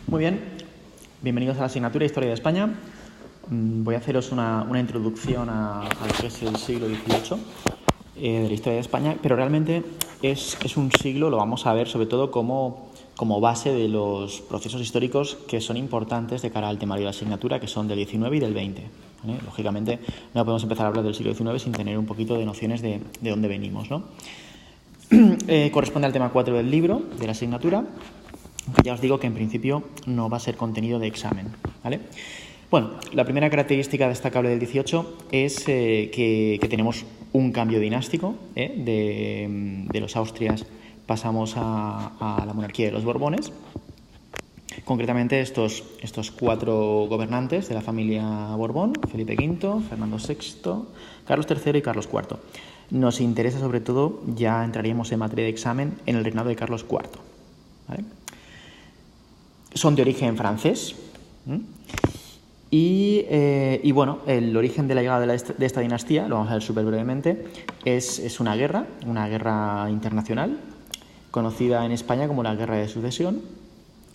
Muy bien, bienvenidos a la asignatura Historia de España. Voy a haceros una introducción a lo que es el siglo XVIII de la historia de España, pero realmente es un siglo, lo vamos a ver sobre todo como base de los procesos históricos que son importantes de cara al temario de la asignatura, que son del XIX y del XX. ¿Vale? Lógicamente no podemos empezar a hablar del siglo XIX sin tener un poquito de nociones de dónde venimos, ¿no? Corresponde al tema 4 del libro, de la asignatura, aunque ya os digo que en principio no va a ser contenido de examen, ¿vale? Bueno, la primera característica destacable del 18 es que tenemos un cambio dinástico, de los Austrias pasamos a la monarquía de los Borbones. Concretamente estos cuatro gobernantes de la familia Borbón, Felipe V, Fernando VI, Carlos III y Carlos IV. Nos interesa sobre todo, ya entraríamos en materia de examen, en el reinado de Carlos IV, ¿vale? Son de origen francés. Y bueno, el origen de la llegada de esta dinastía, lo vamos a ver súper brevemente, es una guerra internacional, conocida en España como la Guerra de Sucesión,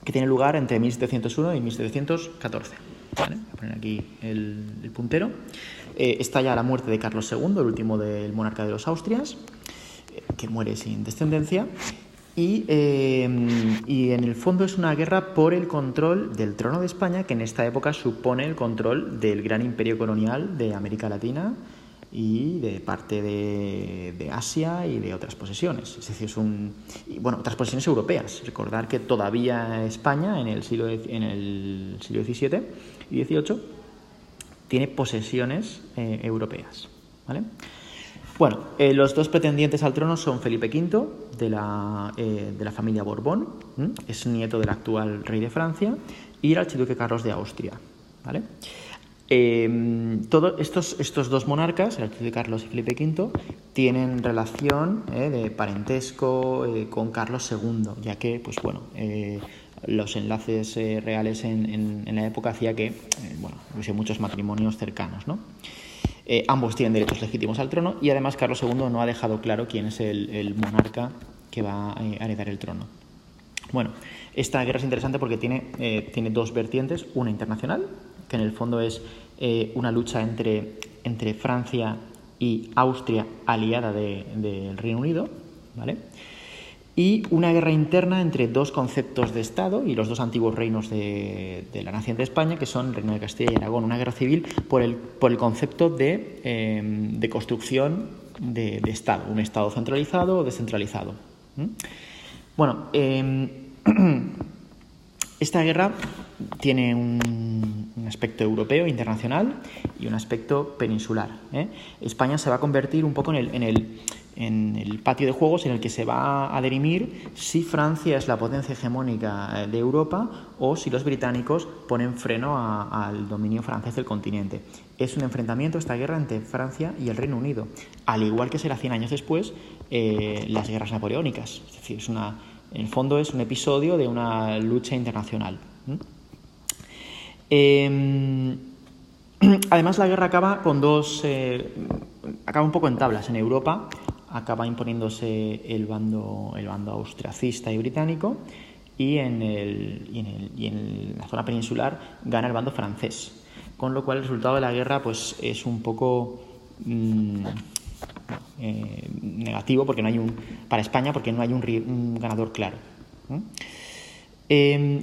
que tiene lugar entre 1701 y 1714. ¿Vale? Voy a poner aquí el puntero. Estalla la muerte de Carlos II, el último del monarca de los Austrias, que muere sin descendencia. Y en el fondo es una guerra por el control del trono de España, que en esta época supone el control del gran imperio colonial de América Latina y de parte de Asia y de otras posesiones. Es decir, otras posesiones europeas. Recordar que todavía España en el siglo XVII y XVIII tiene posesiones europeas, ¿vale? Bueno, los dos pretendientes al trono son Felipe V, de la familia Borbón, es nieto del actual rey de Francia, y el archiduque Carlos de Austria, ¿vale? Todos estos dos monarcas, el archiduque Carlos y Felipe V, tienen relación de parentesco con Carlos II, ya que, los enlaces reales en la época hacía que, hubiese muchos matrimonios cercanos, ¿no? Ambos tienen derechos legítimos al trono y además Carlos II no ha dejado claro quién es el monarca que va a heredar el trono. Bueno, esta guerra es interesante porque tiene dos vertientes, una internacional, que en el fondo es una lucha entre Francia y Austria, aliada del Reino Unido, ¿vale? Y una guerra interna entre dos conceptos de Estado y los dos antiguos reinos de la nación de España, que son el Reino de Castilla y Aragón. Una guerra civil por el concepto de construcción de Estado, un Estado centralizado o descentralizado. Bueno, esta guerra tiene un aspecto europeo, internacional, y un aspecto peninsular. España se va a convertir un poco en el patio de juegos en el que se va a dirimir si Francia es la potencia hegemónica de Europa o si los británicos ponen freno al dominio francés del continente. Es un enfrentamiento, esta guerra, entre Francia y el Reino Unido, al igual que será 100 años después las guerras napoleónicas. Es decir, en el fondo es un episodio de una lucha internacional. Además, la guerra acaba acaba un poco en tablas. En Europa acaba imponiéndose el bando austriacista y británico, y en la zona peninsular gana el bando francés, con lo cual el resultado de la guerra es un poco negativo para España, porque no hay un ganador claro.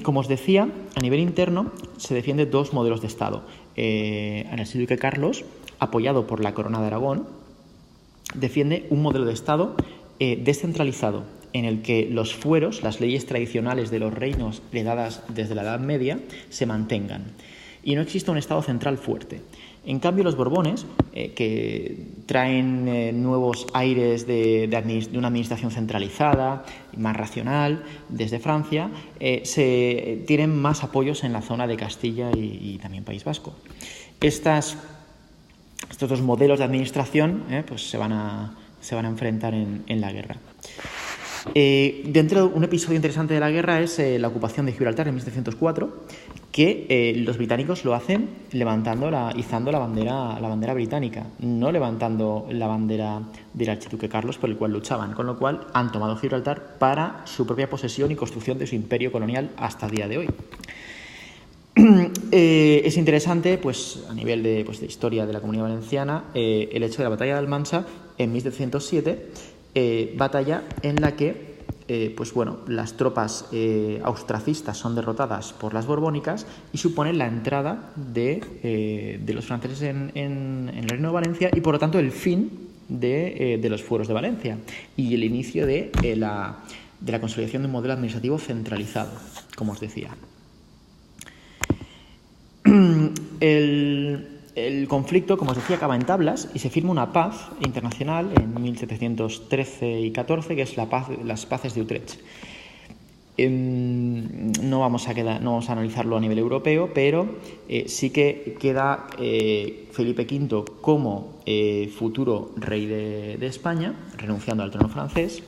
Como os decía, a nivel interno se defienden dos modelos de Estado. El archiduque Carlos, apoyado por la Corona de Aragón, defiende un modelo de Estado descentralizado, en el que los fueros, las leyes tradicionales de los reinos heredadas desde la Edad Media, se mantengan y no existe un Estado central fuerte. En cambio, los Borbones, que traen nuevos aires de una administración centralizada, más racional, desde Francia, tienen más apoyos en la zona de Castilla y también País Vasco. Estos dos modelos de administración se van a enfrentar en la guerra. Dentro de un episodio interesante de la guerra es la ocupación de Gibraltar en 1704, que los británicos lo hacen izando la bandera británica, no levantando la bandera del archiduque Carlos, por el cual luchaban, con lo cual han tomado Gibraltar para su propia posesión y construcción de su imperio colonial hasta el día de hoy. Es interesante, pues, a nivel de historia de la Comunidad Valenciana, el hecho de la batalla de Almansa en 1707, batalla en la que las tropas austracistas son derrotadas por las borbónicas y suponen la entrada de los franceses en el Reino de Valencia y, por lo tanto, el fin de los fueros de Valencia y el inicio de la consolidación de un modelo administrativo centralizado, como os decía. El conflicto, como os decía, acaba en tablas y se firma una paz internacional en 1713 y 14, que es las paces de Utrecht. No vamos a analizarlo a nivel europeo, pero sí que queda Felipe V como futuro rey de España, renunciando al trono francés.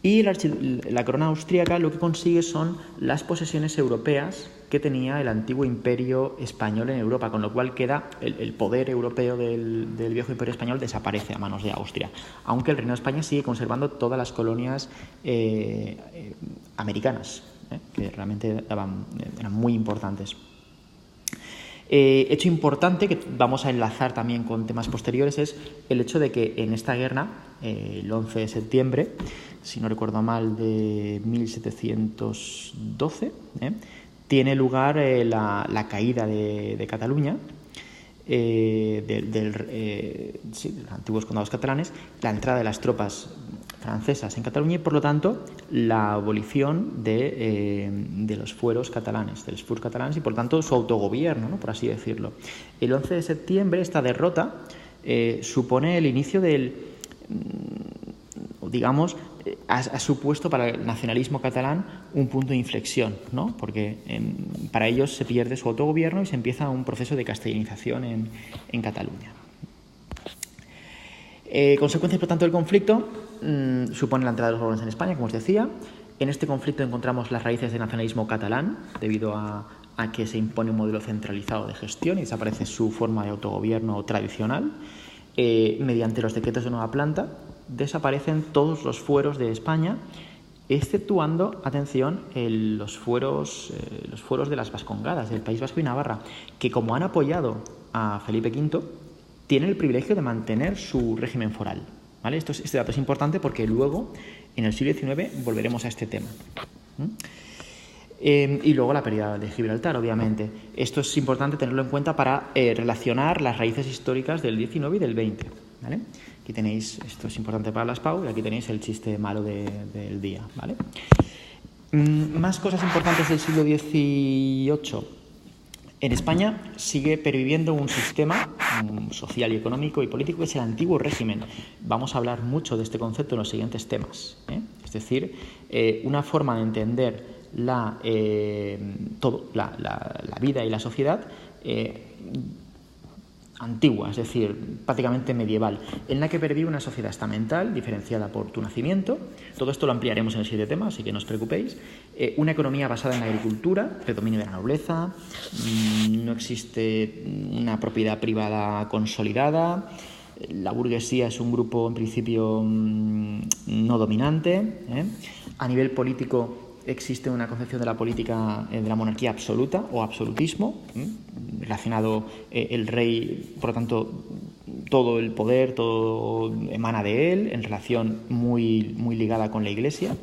Y la corona austríaca lo que consigue son las posesiones europeas que tenía el antiguo imperio español en Europa, con lo cual queda el poder europeo del viejo imperio español desaparece a manos de Austria, aunque el Reino de España sigue conservando todas las colonias americanas, que realmente eran muy importantes. Hecho importante que vamos a enlazar también con temas posteriores es el hecho de que en esta guerra, el 11 de septiembre, si no recuerdo mal, de 1712, tiene lugar la caída de Cataluña, de los antiguos condados catalanes, la entrada de las tropas francesas en Cataluña y, por lo tanto, la abolición de los fueros catalanes, de los FURs catalanes y, por tanto, su autogobierno, ¿no?, por así decirlo. El 11 de septiembre, esta derrota supone el inicio del, digamos, ha supuesto para el nacionalismo catalán un punto de inflexión, ¿no?, porque para ellos se pierde su autogobierno y se empieza un proceso de castellanización en Cataluña. Consecuencias, por tanto, del conflicto supone la entrada de los borbones en España, como os decía. En este conflicto encontramos las raíces del nacionalismo catalán, debido a que se impone un modelo centralizado de gestión y desaparece su forma de autogobierno tradicional. Mediante los decretos de Nueva Planta desaparecen todos los fueros de España, exceptuando, atención, los fueros de las Vascongadas, del País Vasco y Navarra, que, como han apoyado a Felipe V, tienen el privilegio de mantener su régimen foral, ¿vale? Este dato es importante porque luego, en el siglo XIX, volveremos a este tema. Y luego la pérdida de Gibraltar, obviamente. Esto es importante tenerlo en cuenta para relacionar las raíces históricas del XIX y del XX, ¿vale? Aquí tenéis, esto es importante para las PAU, y aquí tenéis el chiste malo del día, ¿vale? Más cosas importantes del siglo XVIII. En España sigue perviviendo un sistema social y económico y político que es el antiguo régimen. Vamos a hablar mucho de este concepto en los siguientes temas, Es decir, una forma de entender la vida y la sociedad antigua, es decir, prácticamente medieval, en la que pervive una sociedad estamental diferenciada por tu nacimiento. Todo esto lo ampliaremos en el siguiente tema, así que no os preocupéis. Una economía basada en la agricultura, predominio de la nobleza, no existe una propiedad privada consolidada, la burguesía es un grupo en principio no dominante. A nivel político existe una concepción de la política de la monarquía absoluta o absolutismo, relacionado el rey, por lo tanto, todo el poder, todo emana de él, en relación muy, muy ligada con la Iglesia,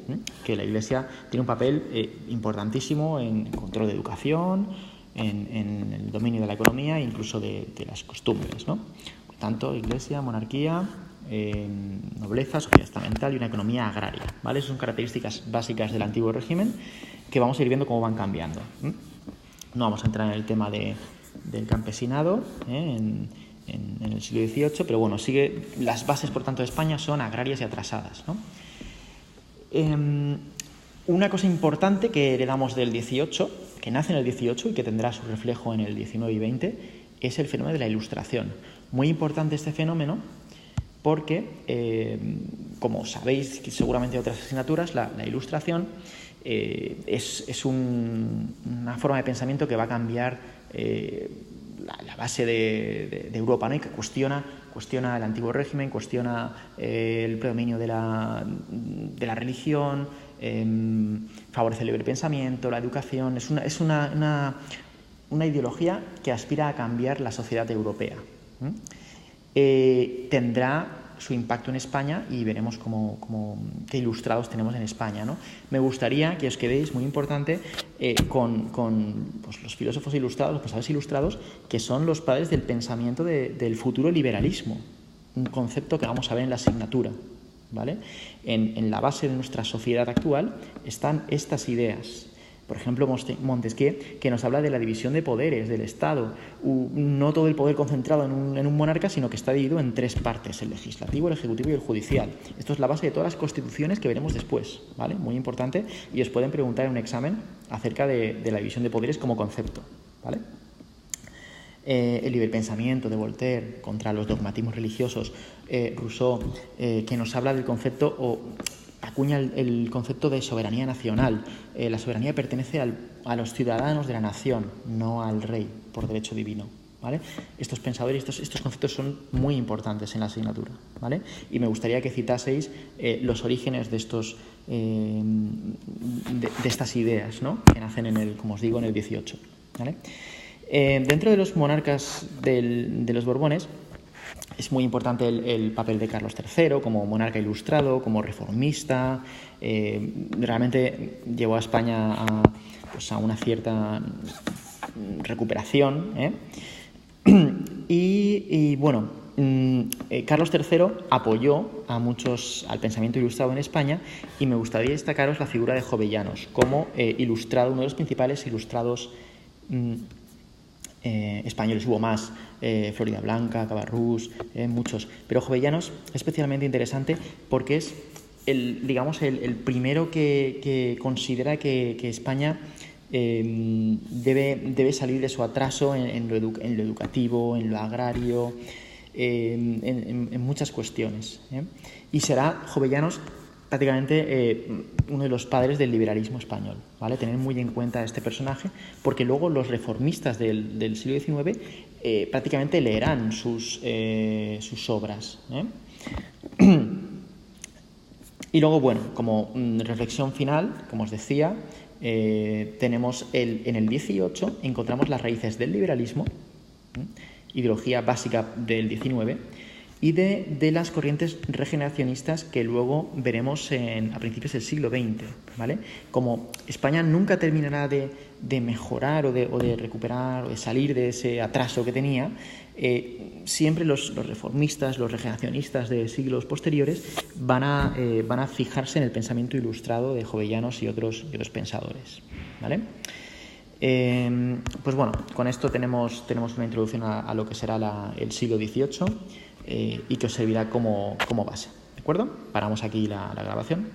que la Iglesia tiene un papel importantísimo en el control de educación, en el dominio de la economía e incluso de las costumbres, ¿no? Por tanto, Iglesia, monarquía, nobleza, sociedad estamental y una economía agraria, ¿vale? Esas son características básicas del antiguo régimen que vamos a ir viendo cómo van cambiando. No vamos a entrar en el tema del campesinado en el siglo XVIII, pero bueno, las bases, por tanto, de España son agrarias y atrasadas, ¿no? Una cosa importante que heredamos del XVIII, que nace en el XVIII y que tendrá su reflejo en el XIX y XX, es el fenómeno de la Ilustración. Muy importante este fenómeno porque, como sabéis seguramente de otras asignaturas, la Ilustración es una forma de pensamiento que va a cambiar la base de Europa, ¿no? Y que cuestiona el antiguo régimen, cuestiona el predominio de la religión, favorece el libre pensamiento, la educación. Es una una ideología que aspira a cambiar la sociedad europea. Tendrá su impacto en España y veremos qué ilustrados tenemos en España, ¿no? Me gustaría que os quedéis, muy importante, con pues, los filósofos ilustrados, los pensadores ilustrados, que son los padres del pensamiento del futuro liberalismo, un concepto que vamos a ver en la asignatura, ¿vale? En la base de nuestra sociedad actual están estas ideas. Por ejemplo, Montesquieu, que nos habla de la división de poderes del Estado. No todo el poder concentrado en un monarca, sino que está dividido en 3 partes: el legislativo, el ejecutivo y el judicial. Esto es la base de todas las constituciones que veremos después, ¿vale? Muy importante, y os pueden preguntar en un examen acerca de la división de poderes como concepto, ¿vale? El libre pensamiento de Voltaire contra los dogmatismos religiosos. Rousseau, que nos habla del concepto acuña el concepto de soberanía nacional. La soberanía pertenece a los ciudadanos de la nación, no al rey por derecho divino, ¿vale? Estos pensadores, estos conceptos son muy importantes en la asignatura, ¿vale? Y me gustaría que citaseis los orígenes de estas ideas, ¿no? Que nacen como os digo, en el 18, ¿vale? Dentro de los monarcas de los Borbones, es muy importante el papel de Carlos III como monarca ilustrado, como reformista. Realmente llevó a España a una cierta recuperación, Y bueno, Carlos III apoyó al pensamiento ilustrado en España, y me gustaría destacaros la figura de Jovellanos como ilustrado, uno de los principales ilustrados españoles. Hubo más, Florida Blanca, Cabarrús, muchos, pero Jovellanos es especialmente interesante porque es el primero que considera que España debe salir de su atraso en lo educativo, en lo agrario, en muchas cuestiones, y será Jovellanos prácticamente uno de los padres del liberalismo español, ¿vale? Tener muy en cuenta a este personaje, porque luego los reformistas del siglo XIX prácticamente leerán sus obras, Y luego, bueno, como reflexión final, como os decía, tenemos en el 18 encontramos las raíces del liberalismo, ideología básica del 19, y de las corrientes regeneracionistas que luego veremos a principios del siglo XX, ¿vale? Como España nunca terminará de mejorar o de recuperar o de salir de ese atraso que tenía, siempre los reformistas, los regeneracionistas de siglos posteriores van a fijarse en el pensamiento ilustrado de Jovellanos y otros pensadores, ¿vale? Pues bueno, con esto tenemos una introducción a lo que será el siglo XVIII, y que os servirá como base, ¿de acuerdo? Paramos aquí la grabación.